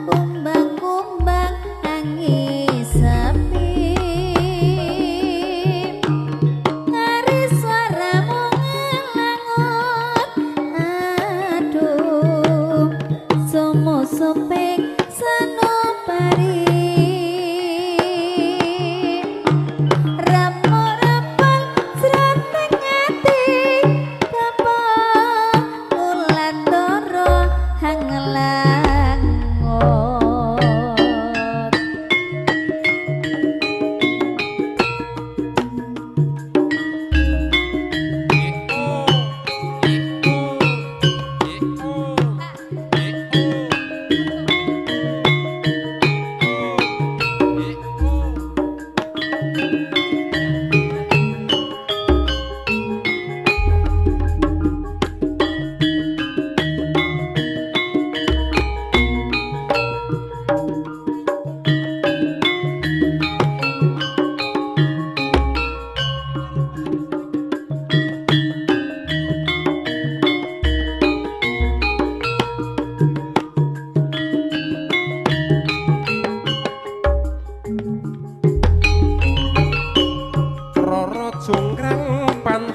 Kumbang-kumbang angin sepi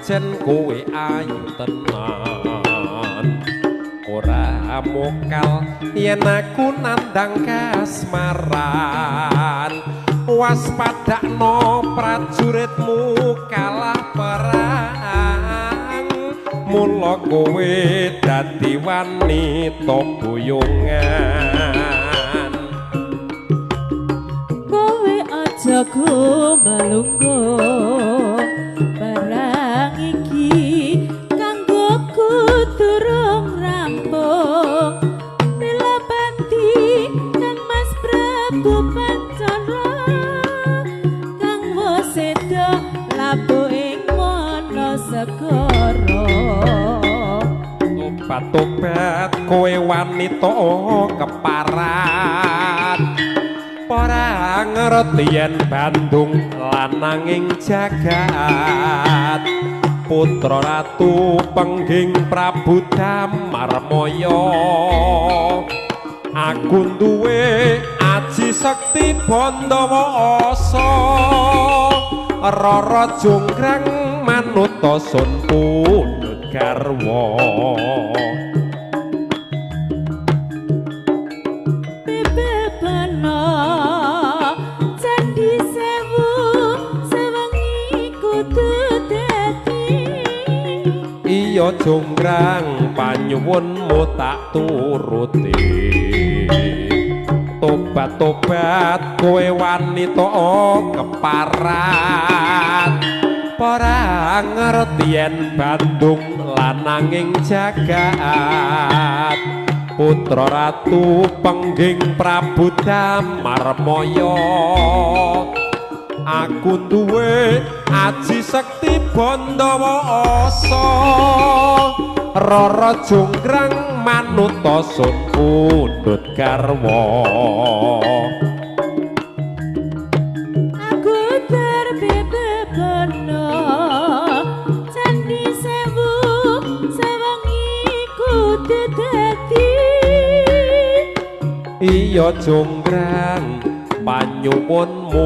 pancen kowe ayu tenan ora mokal yen aku nandang kasmaran waspadakno prajuritmu kalah perang mula kowe dadi wanita boyongan kowe aja malungguh barang iki kanggo durung rampung mila pati kang Mas Prabu Pancana kang wis sedo labuh ing Wanasegara tobat kowe wanita keparat ora ngerti yen Bandung lananging jagat putra ratu pengging Prabu Damarmaya aku duwe aji sekti Bandawa asa Rara Jonggrang manuta sun pundhut garwa iya Jonggrang panyuwunmu tak turuti tobat-tobat kowe wanita keparat ora ngerti yen Bandung lananging jagat putra ratu pengging Prabu Damarmaya aku duwe aji sekti Bandawa asa Rara Jonggrang manuta sun pundhut garwa aku terbebana Candhi Sewu sewengi kudu dadi iya Jonggrang panyuwunmu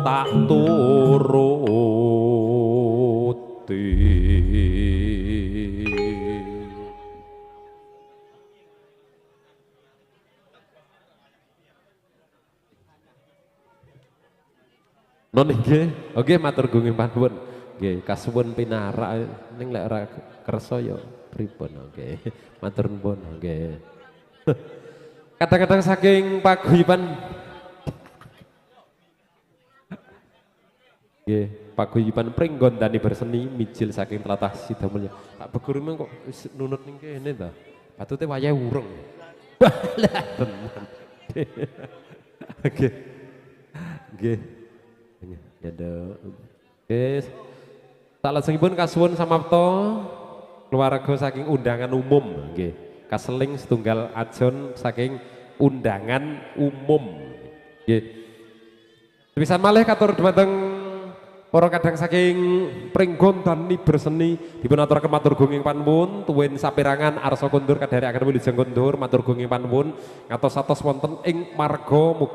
tak turuti non nggih oke matur gunging panuwun nggih kasuwun pinarak ning lek ora kersa ya pripun nggih matur nuwun nggih kadang-kadang saking paguyuban nggih paguyuban Pringgon Dani Berseni mijil saking tlatah Sidamulya Pak Begurung kok nunut ning kene ta patute wayahe ureng lah tenan nggih nggih Yanda, guys, tak langsungipun kasuwun samapta keluarga saking undangan umum, nggih, kaseling setunggal ajon saking undangan umum, nggih. Sepisan malih katur dhumateng para kadang saking Pringgon Dani Berseni dipun aturaken matur gunging panuwun tuwin saperangan arsa kondur kadherekaken wilujeng kondur matur gunging panuwun ngatos-atos wonten ing marga